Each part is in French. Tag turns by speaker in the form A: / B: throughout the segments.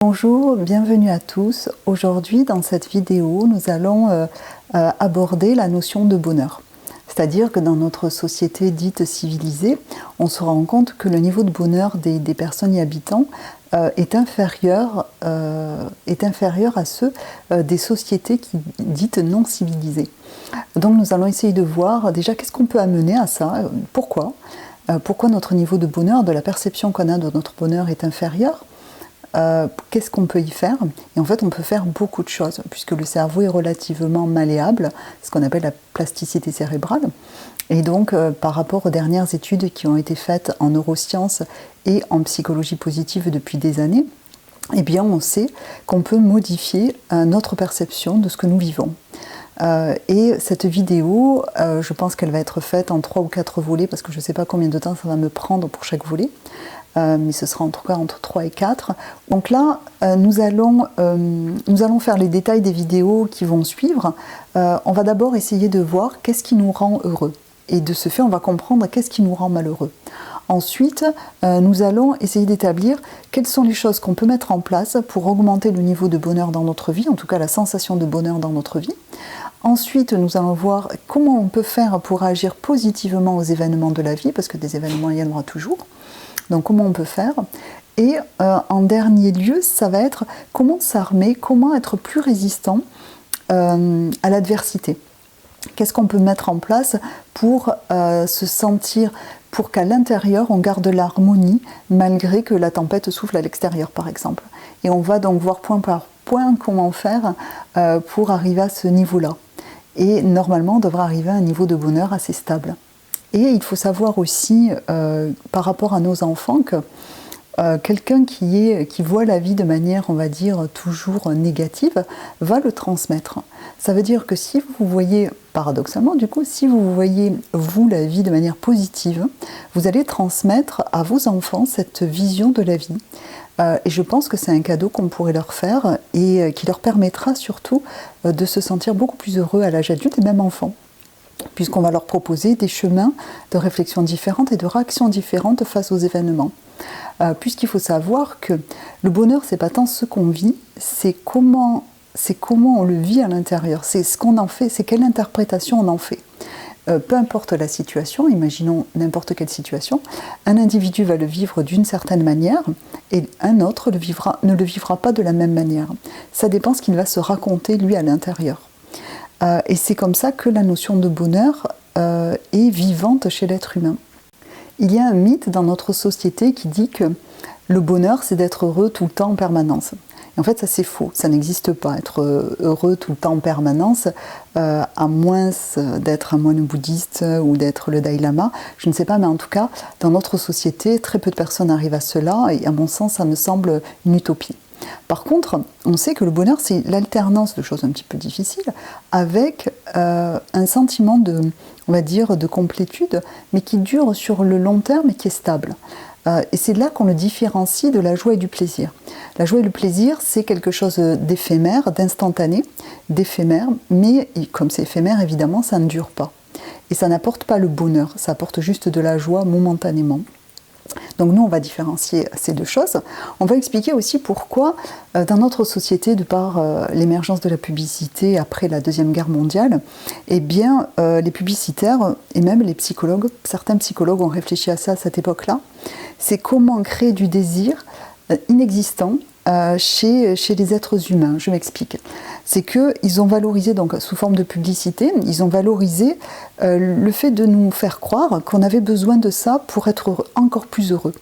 A: Bonjour, bienvenue à tous. Aujourd'hui, dans cette vidéo, nous allons aborder la notion de bonheur. C'est-à-dire que dans notre société dite civilisée, on se rend compte que le niveau de bonheur des personnes y habitant est inférieur à ceux des sociétés dites non civilisées. Donc nous allons essayer de voir déjà qu'est-ce qu'on peut amener à ça, pourquoi notre niveau de bonheur, de la perception qu'on a de notre bonheur est inférieur. Qu'est-ce qu'on peut y faire? Et en fait, on peut faire beaucoup de choses, puisque le cerveau est relativement malléable, ce qu'on appelle la plasticité cérébrale. Et donc, par rapport aux dernières études qui ont été faites en neurosciences et en psychologie positive depuis des années, eh bien, on sait qu'on peut modifier notre perception de ce que nous vivons. Et cette vidéo, je pense qu'elle va être faite en 3 ou 4 volets, parce que je ne sais pas combien de temps ça va me prendre pour chaque volet. Mais ce sera en tout cas entre 3 et 4. Donc là, nous allons faire les détails des vidéos qui vont suivre. On va d'abord essayer de voir qu'est-ce qui nous rend heureux. Et de ce fait, on va comprendre qu'est-ce qui nous rend malheureux. Ensuite, nous allons essayer d'établir quelles sont les choses qu'on peut mettre en place pour augmenter le niveau de bonheur dans notre vie, en tout cas la sensation de bonheur dans notre vie. Ensuite, nous allons voir comment on peut faire pour agir positivement aux événements de la vie, parce que des événements, il y en aura toujours. Donc comment on peut faire? Et en dernier lieu, ça va être comment s'armer, comment être plus résistant à l'adversité. Qu'est-ce qu'on peut mettre en place pour se sentir, pour qu'à l'intérieur on garde l'harmonie malgré que la tempête souffle à l'extérieur par exemple. Et on va donc voir point par point comment faire pour arriver à ce niveau-là. Et normalement on devrait arriver à un niveau de bonheur assez stable. Et il faut savoir aussi, par rapport à nos enfants, que quelqu'un qui voit la vie de manière, on va dire, toujours négative, va le transmettre. Ça veut dire que si vous voyez, paradoxalement du coup, si vous voyez, vous, la vie de manière positive, vous allez transmettre à vos enfants cette vision de la vie. Et je pense que c'est un cadeau qu'on pourrait leur faire et qui leur permettra surtout de se sentir beaucoup plus heureux à l'âge adulte et même enfant, puisqu'on va leur proposer des chemins de réflexion différentes et de réactions différentes face aux événements. Puisqu'il faut savoir que le bonheur, c'est pas tant ce qu'on vit, c'est comment on le vit à l'intérieur, c'est ce qu'on en fait, c'est quelle interprétation on en fait. Peu importe la situation, imaginons n'importe quelle situation, un individu va le vivre d'une certaine manière et un autre ne le vivra pas de la même manière. Ça dépend ce qu'il va se raconter lui à l'intérieur. Et c'est comme ça que la notion de bonheur est vivante chez l'être humain. Il y a un mythe dans notre société qui dit que le bonheur, c'est d'être heureux tout le temps en permanence. Et en fait, ça c'est faux, ça n'existe pas. Être heureux tout le temps en permanence, à moins d'être un moine bouddhiste ou d'être le Dalai Lama, je ne sais pas, mais en tout cas, dans notre société, très peu de personnes arrivent à cela, et à mon sens, ça me semble une utopie. Par contre, on sait que le bonheur, c'est l'alternance de choses un petit peu difficiles avec un sentiment de, on va dire, de complétude, mais qui dure sur le long terme et qui est stable. Et c'est là qu'on le différencie de la joie et du plaisir. La joie et le plaisir, c'est quelque chose d'éphémère, d'instantané, d'éphémère, mais comme c'est éphémère, évidemment, ça ne dure pas. Et ça n'apporte pas le bonheur, ça apporte juste de la joie momentanément. Donc nous, on va différencier ces deux choses. On va expliquer aussi pourquoi, dans notre société, de par l'émergence de la publicité après la Deuxième Guerre mondiale, eh bien, les publicitaires et même les psychologues, certains psychologues ont réfléchi à ça à cette époque-là, c'est comment créer du désir inexistant chez les êtres humains. Je m'explique. C'est qu'ils ont valorisé, donc sous forme de publicité, ils ont valorisé le fait de nous faire croire qu'on avait besoin de ça pour être encore plus heureux.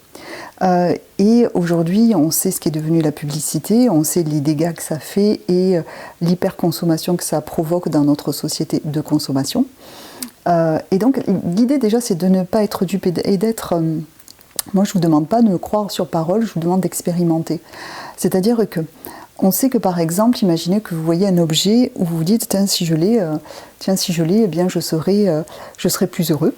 A: Et aujourd'hui, on sait ce qu'est devenu la publicité, on sait les dégâts que ça fait et l'hyperconsommation que ça provoque dans notre société de consommation. Et donc, l'idée déjà, c'est de ne pas être dupe et d'être... moi, je ne vous demande pas de me croire sur parole, je vous demande d'expérimenter. C'est-à-dire que on sait que par exemple, imaginez que vous voyez un objet où vous vous dites tiens si je l'ai, eh bien je serai plus heureux.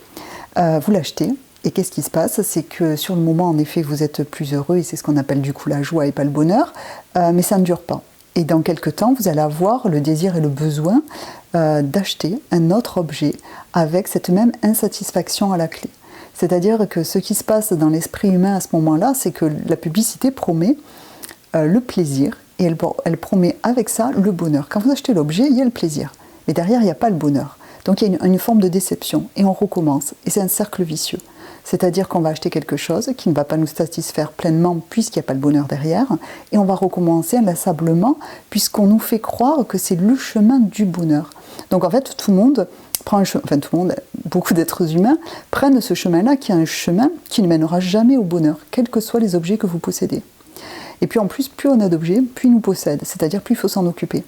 A: Vous l'achetez et qu'est-ce qui se passe? C'est que sur le moment, en effet, vous êtes plus heureux et c'est ce qu'on appelle du coup la joie et pas le bonheur, mais ça ne dure pas. Et dans quelques temps, vous allez avoir le désir et le besoin d'acheter un autre objet avec cette même insatisfaction à la clé. C'est-à-dire que ce qui se passe dans l'esprit humain à ce moment-là, c'est que la publicité promet le plaisir, et elle promet avec ça le bonheur. Quand vous achetez l'objet, il y a le plaisir, mais derrière, il n'y a pas le bonheur. Donc il y a une forme de déception, et on recommence, et c'est un cercle vicieux. C'est-à-dire qu'on va acheter quelque chose qui ne va pas nous satisfaire pleinement puisqu'il n'y a pas le bonheur derrière, et on va recommencer inlassablement puisqu'on nous fait croire que c'est le chemin du bonheur. Donc en fait, tout le monde prend beaucoup d'êtres humains prennent ce chemin-là qui est un chemin qui ne mènera jamais au bonheur, quels que soient les objets que vous possédez. Et puis en plus, plus on a d'objets, plus ils nous possèdent, c'est-à-dire plus il faut s'en occuper.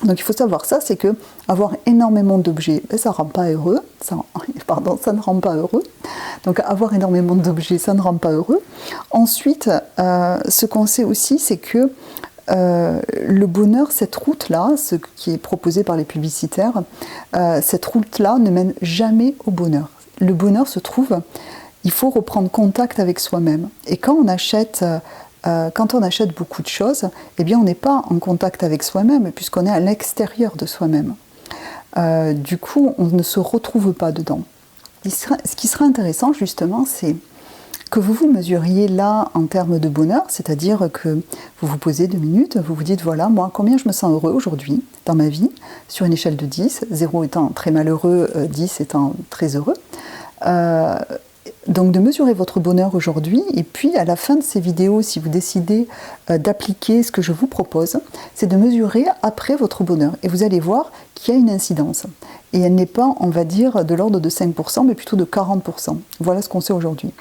A: Donc il faut savoir ça, c'est que avoir énormément d'objets, ça ne rend pas heureux. Ça ne rend pas heureux. Donc avoir énormément d'objets, ça ne rend pas heureux. Ensuite, ce qu'on sait aussi, c'est que le bonheur, cette route-là, ce qui est proposé par les publicitaires, cette route-là ne mène jamais au bonheur. Le bonheur se trouve, il faut reprendre contact avec soi-même. Et quand on achète beaucoup de choses, eh bien on n'est pas en contact avec soi-même, puisqu'on est à l'extérieur de soi-même. Du coup, on ne se retrouve pas dedans. Ce qui serait intéressant, justement, c'est que vous vous mesuriez là en termes de bonheur, c'est-à-dire que vous vous posez 2 minutes, vous vous dites, voilà, moi, combien je me sens heureux aujourd'hui dans ma vie, sur une échelle de 10, 0 étant très malheureux, 10 étant très heureux. Donc de mesurer votre bonheur aujourd'hui, et puis à la fin de ces vidéos, si vous décidez d'appliquer ce que je vous propose, c'est de mesurer après votre bonheur. Et vous allez voir qu'il y a une incidence. Et elle n'est pas, on va dire, de l'ordre de 5%, mais plutôt de 40%. Voilà ce qu'on sait aujourd'hui.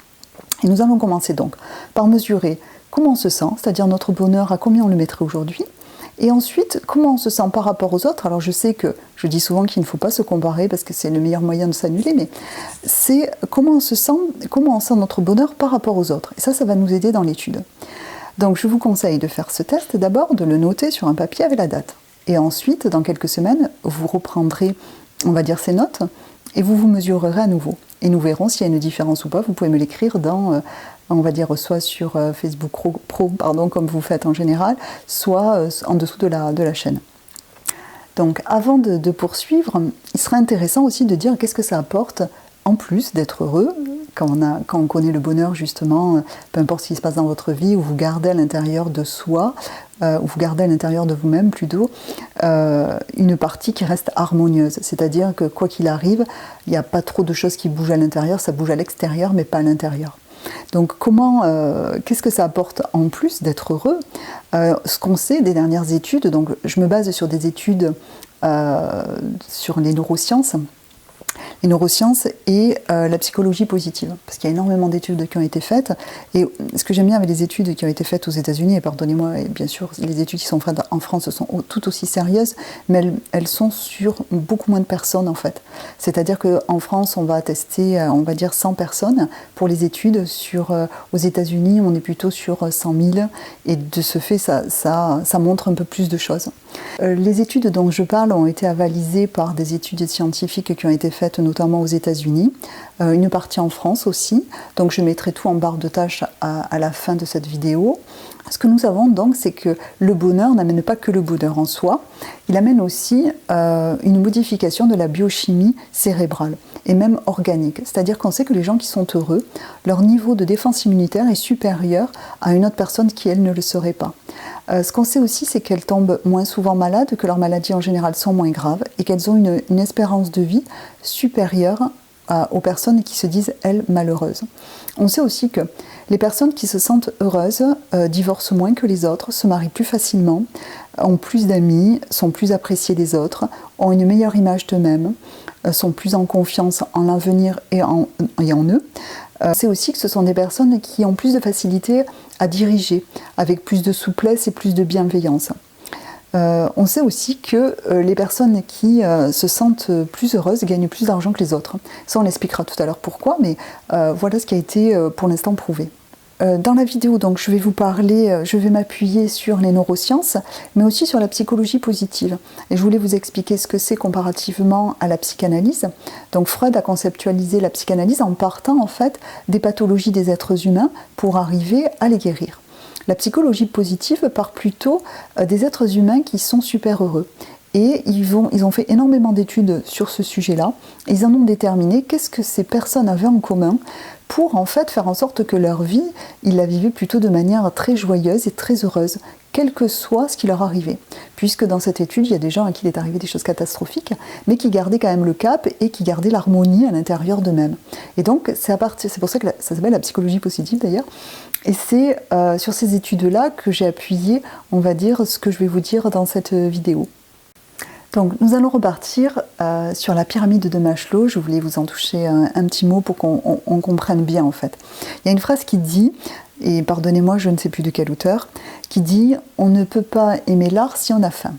A: Et nous allons commencer donc par mesurer comment on se sent, c'est-à-dire notre bonheur, à combien on le mettrait aujourd'hui. Et ensuite, comment on se sent par rapport aux autres. Alors je sais que je dis souvent qu'il ne faut pas se comparer parce que c'est le meilleur moyen de s'annuler, mais c'est comment on sent notre bonheur par rapport aux autres. Et ça va nous aider dans l'étude. Donc je vous conseille de faire ce test d'abord, de le noter sur un papier avec la date. Et ensuite, dans quelques semaines, vous reprendrez, on va dire, ces notes et vous vous mesurerez à nouveau. Et nous verrons s'il y a une différence ou pas. Vous pouvez me l'écrire dans... on va dire soit sur Facebook Pro, comme vous faites en général, soit en dessous de la chaîne. Donc avant de poursuivre, il serait intéressant aussi de dire qu'est-ce que ça apporte en plus d'être heureux, quand on connaît le bonheur justement, peu importe ce qui se passe dans votre vie, où vous gardez à l'intérieur de soi, où vous gardez à l'intérieur de vous-même plutôt, une partie qui reste harmonieuse. C'est-à-dire que quoi qu'il arrive, il n'y a pas trop de choses qui bougent à l'intérieur, ça bouge à l'extérieur mais pas à l'intérieur. Donc qu'est-ce que ça apporte en plus d'être heureux? Ce qu'on sait des dernières études, donc je me base sur des études sur les neurosciences et la psychologie positive, parce qu'il y a énormément d'études qui ont été faites, et ce que j'aime bien avec les études qui ont été faites aux États-Unis, et pardonnez-moi, et bien sûr les études qui sont faites en France sont tout aussi sérieuses, mais elles sont sur beaucoup moins de personnes en fait. C'est-à-dire qu'en France, on va tester, on va dire 100 personnes pour les études, aux États-Unis, on est plutôt sur 100 000, et de ce fait, ça montre un peu plus de choses. Les études dont je parle ont été avalisées par des études scientifiques qui ont été faites notamment aux États-Unis, une partie en France aussi, donc je mettrai tout en barre de tâches à la fin de cette vidéo. Ce que nous savons donc, c'est que le bonheur n'amène pas que le bonheur en soi, il amène aussi une modification de la biochimie cérébrale et même organique. C'est-à-dire qu'on sait que les gens qui sont heureux, leur niveau de défense immunitaire est supérieur à une autre personne qui, elle, ne le serait pas. Ce qu'on sait aussi, c'est qu'elles tombent moins souvent malades, que leurs maladies en général sont moins graves et qu'elles ont une espérance de vie supérieure aux personnes qui se disent, elles, malheureuses. On sait aussi que les personnes qui se sentent heureuses divorcent moins que les autres, se marient plus facilement, ont plus d'amis, sont plus appréciées des autres, ont une meilleure image d'eux-mêmes, sont plus en confiance en l'avenir et en eux. C'est aussi que ce sont des personnes qui ont plus de facilité à diriger, avec plus de souplesse et plus de bienveillance. On sait aussi que les personnes qui se sentent plus heureuses gagnent plus d'argent que les autres. Ça, on l'expliquera tout à l'heure pourquoi, mais voilà ce qui a été pour l'instant prouvé. Dans la vidéo, donc, je vais vous parler, je vais m'appuyer sur les neurosciences, mais aussi sur la psychologie positive. Et je voulais vous expliquer ce que c'est comparativement à la psychanalyse. Donc Freud a conceptualisé la psychanalyse en partant en fait des pathologies des êtres humains pour arriver à les guérir. La psychologie positive part plutôt des êtres humains qui sont super heureux. Et ils ont fait énormément d'études sur ce sujet-là. Ils en ont déterminé qu'est-ce que ces personnes avaient en commun pour en fait faire en sorte que leur vie, ils la vivaient plutôt de manière très joyeuse et très heureuse, quel que soit ce qui leur arrivait. Puisque dans cette étude, il y a des gens à qui il est arrivé des choses catastrophiques, mais qui gardaient quand même le cap et qui gardaient l'harmonie à l'intérieur d'eux-mêmes. Et donc, c'est pour ça que ça s'appelle la psychologie positive d'ailleurs. Et c'est sur ces études-là que j'ai appuyé, on va dire, ce que je vais vous dire dans cette vidéo. Donc nous allons repartir sur la pyramide de Maslow. Je voulais vous en toucher un petit mot pour qu'on comprenne bien en fait. Il y a une phrase qui dit, et pardonnez-moi, je ne sais plus de quel auteur, qui dit « On ne peut pas aimer l'art si on a faim ».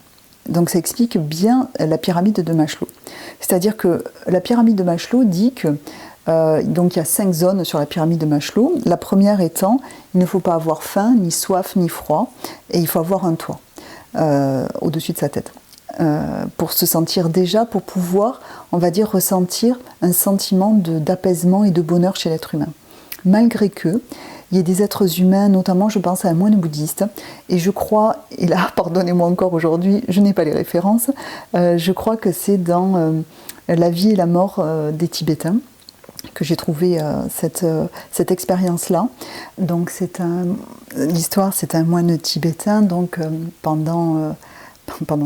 A: Donc ça explique bien la pyramide de Maslow. C'est-à-dire que la pyramide de Maslow dit que donc il y a 5 zones sur la pyramide de Maslow. La première étant, il ne faut pas avoir faim, ni soif, ni froid, et il faut avoir un toit au-dessus de sa tête. Pour se sentir déjà, pour pouvoir, on va dire, ressentir un sentiment d'apaisement et de bonheur chez l'être humain. Malgré que, il y ait des êtres humains, notamment je pense à un moine bouddhiste, et je crois, et là, pardonnez-moi encore aujourd'hui, je n'ai pas les références, je crois que c'est dans La vie et la mort des Tibétains, que j'ai trouvé cette expérience-là. Donc l'histoire, c'est un moine tibétain, donc pendant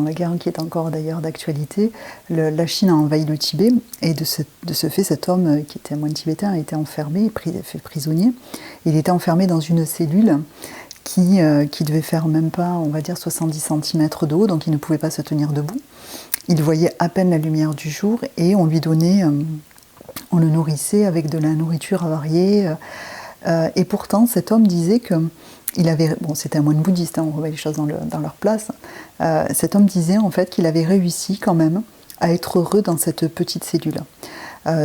A: la guerre qui est encore d'ailleurs d'actualité, la Chine a envahi le Tibet, et de ce fait, cet homme qui était un moine tibétain a été enfermé, fait prisonnier. Il était enfermé dans une cellule qui devait faire même pas, on va dire, 70 cm de haut, donc il ne pouvait pas se tenir debout. Il voyait à peine la lumière du jour, et on lui donnait, on le nourrissait avec de la nourriture avariée, et pourtant cet homme disait que c'était un moine bouddhiste, on remet les choses dans leur place. Cet homme disait en fait qu'il avait réussi quand même à être heureux dans cette petite cellule.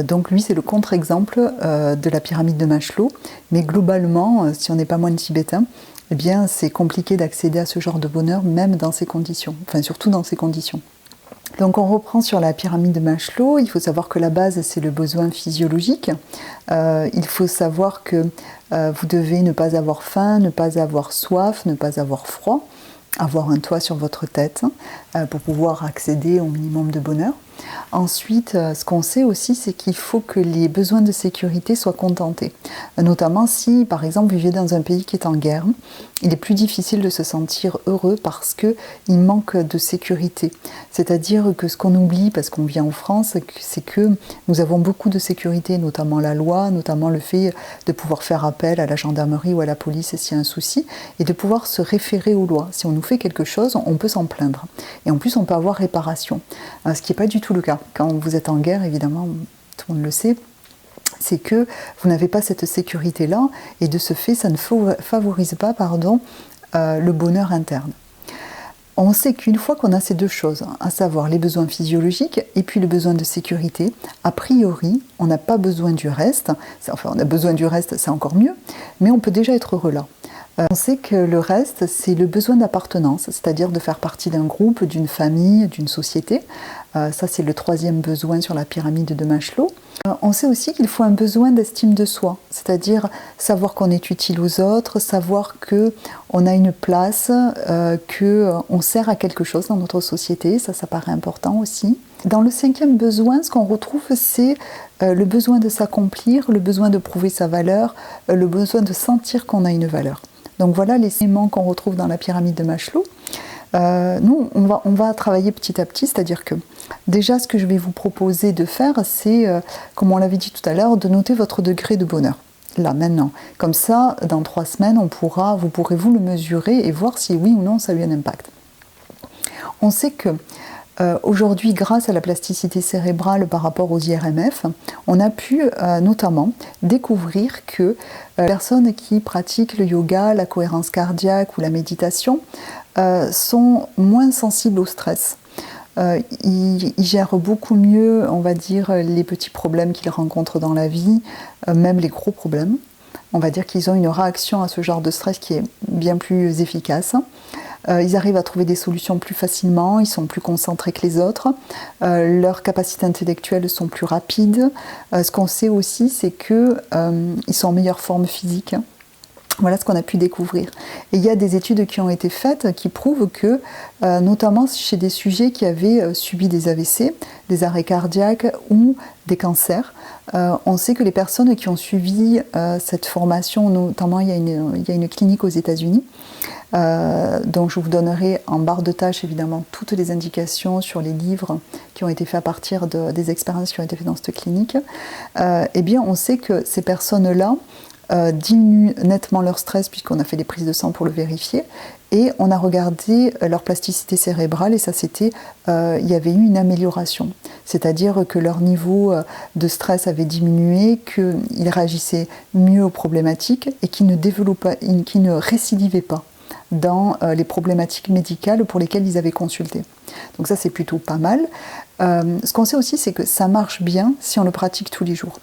A: Donc lui, c'est le contre-exemple de la pyramide de Maslow. Mais globalement, si on n'est pas moine tibétain, eh bien, c'est compliqué d'accéder à ce genre de bonheur, même dans ces conditions. Enfin, surtout dans ces conditions. Donc on reprend sur la pyramide de Maslow. Il faut savoir que la base, c'est le besoin physiologique. Il faut savoir que vous devez ne pas avoir faim, ne pas avoir soif, ne pas avoir froid, avoir un toit sur votre tête pour pouvoir accéder au minimum de bonheur. Ensuite, ce qu'on sait aussi, c'est qu'il faut que les besoins de sécurité soient contentés. Notamment si, par exemple, vous vivez dans un pays qui est en guerre, il est plus difficile de se sentir heureux parce qu'il manque de sécurité. C'est-à-dire que ce qu'on oublie, parce qu'on vit en France, c'est que nous avons beaucoup de sécurité, notamment la loi, notamment le fait de pouvoir faire appel à la gendarmerie ou à la police s'il y a un souci, et de pouvoir se référer aux lois. Si on nous fait quelque chose, on peut s'en plaindre. Et en plus, on peut avoir réparation. Ce qui n'est pas du tout le cas. Quand vous êtes en guerre, évidemment, tout le monde le sait, c'est que vous n'avez pas cette sécurité-là, et de ce fait, ça ne favorise pas le bonheur interne. On sait qu'une fois qu'on a ces deux choses, à savoir les besoins physiologiques et puis le besoin de sécurité, a priori, on n'a pas besoin du reste. Enfin, on a besoin du reste, c'est encore mieux, mais on peut déjà être heureux là. On sait que le reste, c'est le besoin d'appartenance, c'est-à-dire de faire partie d'un groupe, d'une famille, d'une société. Ça, c'est le 3e besoin sur la pyramide de Maslow. On sait aussi qu'il faut un besoin d'estime de soi, c'est-à-dire savoir qu'on est utile aux autres, savoir qu'on a une place, qu'on sert à quelque chose dans notre société, ça paraît important aussi. Dans le 5e besoin, ce qu'on retrouve, c'est le besoin de s'accomplir, le besoin de prouver sa valeur, le besoin de sentir qu'on a une valeur. Donc voilà les éléments qu'on retrouve dans la pyramide de Maslow. Nous, on va travailler petit à petit, c'est-à-dire que déjà ce que je vais vous proposer de faire, c'est, comme on l'avait dit tout à l'heure, de noter votre degré de bonheur. Là, maintenant. Comme ça, dans 3 semaines, vous pourrez vous le mesurer et voir si oui ou non ça a eu un impact. On sait que aujourd'hui, grâce à la plasticité cérébrale par rapport aux IRMF, on a pu notamment découvrir que les personnes qui pratiquent le yoga, la cohérence cardiaque ou la méditation sont moins sensibles au stress. Ils gèrent beaucoup mieux, on va dire, les petits problèmes qu'ils rencontrent dans la vie, même les gros problèmes. On va dire qu'ils ont une réaction à ce genre de stress qui est bien plus efficace. Ils arrivent à trouver des solutions plus facilement, ils sont plus concentrés que les autres, leurs capacités intellectuelles sont plus rapides. Ce qu'on sait aussi, c'est qu'ils sont en meilleure forme physique. Voilà ce qu'on a pu découvrir. Et il y a des études qui ont été faites qui prouvent que, notamment chez des sujets qui avaient subi des AVC, des arrêts cardiaques ou des cancers, on sait que les personnes qui ont suivi cette formation, notamment il y a une clinique aux États-Unis, donc je vous donnerai en barre de tâches évidemment toutes les indications sur les livres qui ont été faits à partir des expériences qui ont été faites dans cette clinique. Eh bien on sait que ces personnes-là diminuent nettement leur stress puisqu'on a fait des prises de sang pour le vérifier et on a regardé leur plasticité cérébrale et ça c'était, il y avait eu une amélioration, c'est-à-dire que leur niveau de stress avait diminué, qu'ils réagissaient mieux aux problématiques et qu'ils ne récidivaient pas dans les problématiques médicales pour lesquelles ils avaient consulté. Donc ça c'est plutôt pas mal. Ce qu'on sait aussi c'est que ça marche bien si on le pratique tous les jours.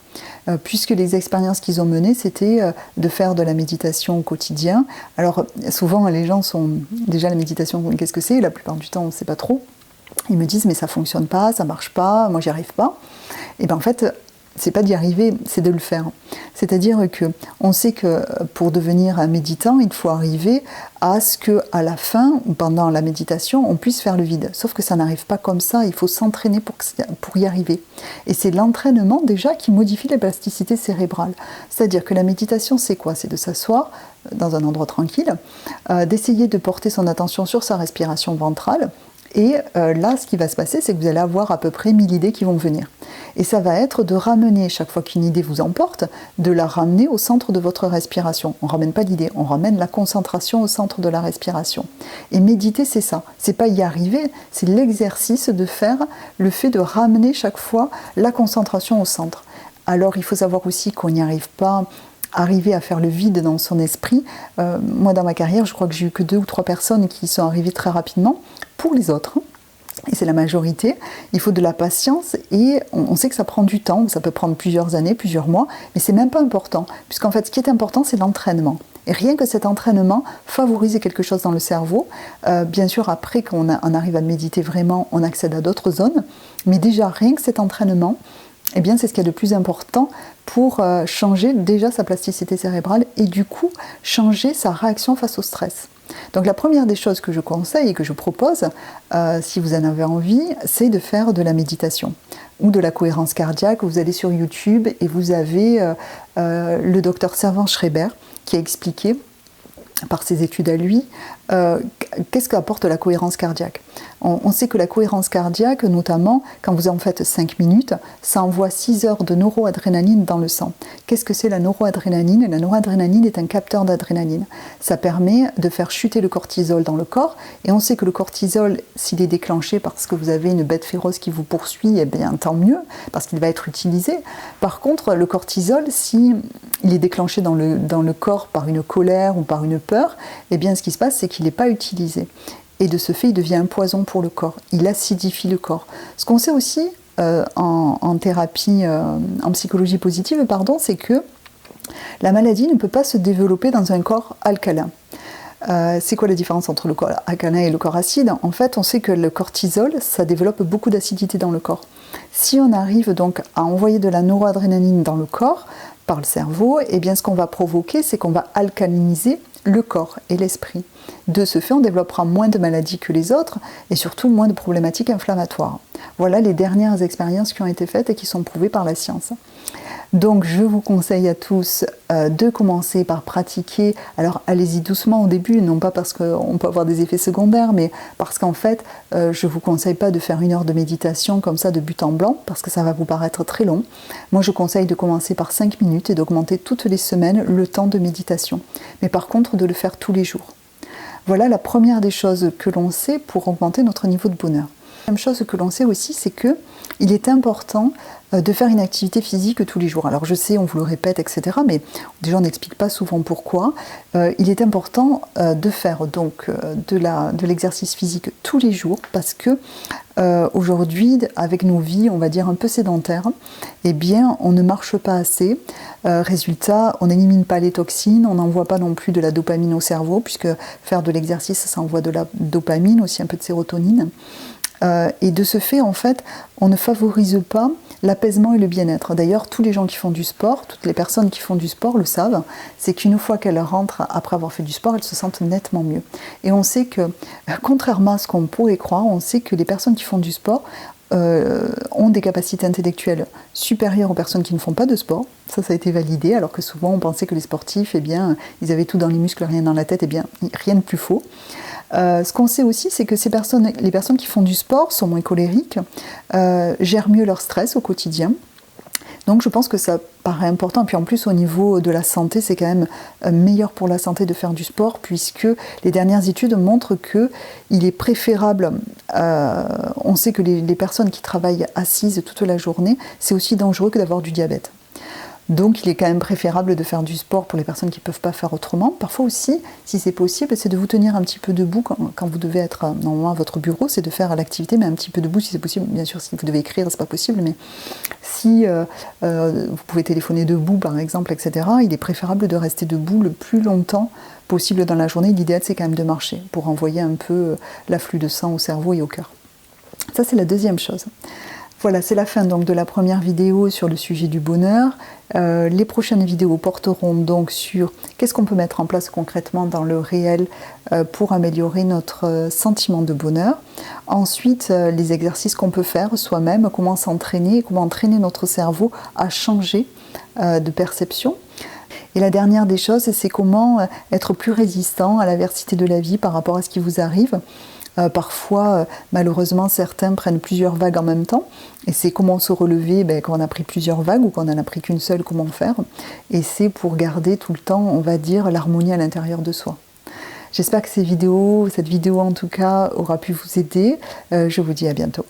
A: Puisque les expériences qu'ils ont menées c'était de faire de la méditation au quotidien. Alors souvent les gens sont déjà la méditation, qu'est-ce que c'est? La plupart du temps on ne sait pas trop. Ils me disent mais ça fonctionne pas, ça marche pas, moi j'y arrive pas. Et bien en fait c'est pas d'y arriver, c'est de le faire. C'est-à-dire que on sait que pour devenir un méditant, il faut arriver à ce qu'à la fin ou pendant la méditation, on puisse faire le vide. Sauf que ça n'arrive pas comme ça, il faut s'entraîner pour y arriver. Et c'est l'entraînement déjà qui modifie la plasticité cérébrale. C'est-à-dire que la méditation, c'est quoi? C'est de s'asseoir dans un endroit tranquille, d'essayer de porter son attention sur sa respiration ventrale. Et là, ce qui va se passer, c'est que vous allez avoir à peu près 1000 idées qui vont venir. Et ça va être de ramener, chaque fois qu'une idée vous emporte, de la ramener au centre de votre respiration. On ne ramène pas l'idée, on ramène la concentration au centre de la respiration. Et méditer, c'est ça. C'est pas y arriver, c'est l'exercice de faire le fait de ramener chaque fois la concentration au centre. Alors, il faut savoir aussi qu'on n'y arrive pas arriver à faire le vide dans son esprit. Moi, dans ma carrière, je crois que j'ai eu que 2 ou 3 personnes qui sont arrivées très rapidement. Pour les autres, et c'est la majorité, il faut de la patience et on sait que ça prend du temps, ça peut prendre plusieurs années, plusieurs mois, mais c'est même pas important, puisqu'en fait ce qui est important c'est l'entraînement. Et rien que cet entraînement favorise quelque chose dans le cerveau. Bien sûr, après qu'on arrive à méditer vraiment, on accède à d'autres zones, mais déjà rien que cet entraînement, eh bien, c'est ce qu'il y a de plus important pour changer déjà sa plasticité cérébrale et du coup changer sa réaction face au stress. Donc la première des choses que je conseille et que je propose, si vous en avez envie, c'est de faire de la méditation ou de la cohérence cardiaque. Vous allez sur YouTube et vous avez le docteur Servan-Schreiber qui a expliqué par ses études à lui, qu'est-ce qu'apporte la cohérence cardiaque. On sait que la cohérence cardiaque, notamment quand vous en faites 5 minutes, ça envoie 6 heures de neuroadrénaline dans le sang. Qu'est-ce que c'est la neuroadrénaline? La neuroadrénaline est un capteur d'adrénaline. Ça permet de faire chuter le cortisol dans le corps, et on sait que le cortisol, s'il est déclenché parce que vous avez une bête féroce qui vous poursuit, eh bien tant mieux, parce qu'il va être utilisé. Par contre, le cortisol, si il est déclenché dans le corps par une colère ou par une peur, eh bien ce qui se passe, c'est qu'il n'est pas utilisé. Et de ce fait, il devient un poison pour le corps. Il acidifie le corps. Ce qu'on sait aussi en thérapie, en psychologie positive, c'est que la maladie ne peut pas se développer dans un corps alcalin. C'est quoi la différence entre le corps alcalin et le corps acide? En fait, on sait que le cortisol, ça développe beaucoup d'acidité dans le corps. Si on arrive donc à envoyer de la neuroadrénaline dans le corps, par le cerveau, eh bien ce qu'on va provoquer, c'est qu'on va alcaliniser le corps et l'esprit. De ce fait, on développera moins de maladies que les autres et surtout moins de problématiques inflammatoires. Voilà les dernières expériences qui ont été faites et qui sont prouvées par la science. Donc je vous conseille à tous de commencer par pratiquer. Alors allez-y doucement au début, non pas parce qu'on peut avoir des effets secondaires, mais parce qu'en fait, je ne vous conseille pas de faire 1 heure de méditation comme ça de but en blanc, parce que ça va vous paraître très long. Moi je conseille de commencer par 5 minutes et d'augmenter toutes les semaines le temps de méditation. Mais par contre de le faire tous les jours. Voilà la première des choses que l'on sait pour augmenter notre niveau de bonheur. La deuxième chose que l'on sait aussi, c'est qu'il est important de faire une activité physique tous les jours. Alors je sais, on vous le répète, etc., mais déjà on n'explique pas souvent pourquoi. Il est important de faire donc de l'exercice physique tous les jours parce que aujourd'hui, avec nos vies, on va dire un peu sédentaires, eh bien on ne marche pas assez. Résultat, on n'élimine pas les toxines, on n'envoie pas non plus de la dopamine au cerveau, puisque faire de l'exercice, ça envoie de la dopamine, aussi un peu de sérotonine. Et de ce fait, en fait, on ne favorise pas l'apaisement et le bien-être. D'ailleurs, tous les gens qui font du sport, toutes les personnes qui font du sport le savent, c'est qu'une fois qu'elles rentrent après avoir fait du sport, elles se sentent nettement mieux. Et on sait que, contrairement à ce qu'on pourrait croire, on sait que les personnes qui font du sport ont des capacités intellectuelles supérieures aux personnes qui ne font pas de sport. Ça a été validé, alors que souvent on pensait que les sportifs, eh bien, ils avaient tout dans les muscles, rien dans la tête. Eh bien, rien de plus faux. Ce qu'on sait aussi, c'est que les personnes qui font du sport sont moins colériques, gèrent mieux leur stress au quotidien. Donc je pense que ça paraît important. Puis en plus, au niveau de la santé, c'est quand même meilleur pour la santé de faire du sport, puisque les dernières études montrent qu'il est préférable, on sait que les personnes qui travaillent assises toute la journée, c'est aussi dangereux que d'avoir du diabète. Donc il est quand même préférable de faire du sport pour les personnes qui ne peuvent pas faire autrement. Parfois aussi, si c'est possible, c'est de vous tenir un petit peu debout quand vous devez être normalement à votre bureau, c'est de faire l'activité, mais un petit peu debout si c'est possible. Bien sûr, si vous devez écrire, c'est pas possible, mais si vous pouvez téléphoner debout par exemple, etc., il est préférable de rester debout le plus longtemps possible dans la journée. L'idéal, c'est quand même de marcher pour envoyer un peu l'afflux de sang au cerveau et au cœur. Ça, c'est la deuxième chose. Voilà, c'est la fin donc de la première vidéo sur le sujet du bonheur. Les prochaines vidéos porteront donc sur qu'est-ce qu'on peut mettre en place concrètement dans le réel pour améliorer notre sentiment de bonheur. Ensuite, les exercices qu'on peut faire soi-même, comment s'entraîner, comment entraîner notre cerveau à changer de perception. Et la dernière des choses, c'est comment être plus résistant à l'adversité de la vie par rapport à ce qui vous arrive. Parfois, malheureusement, certains prennent plusieurs vagues en même temps. Et c'est comment se relever quand on a pris plusieurs vagues ou qu'on n'en a pris qu'une seule, comment faire. Et c'est pour garder tout le temps, on va dire, l'harmonie à l'intérieur de soi. J'espère que cette vidéo en tout cas, aura pu vous aider. Je vous dis à bientôt.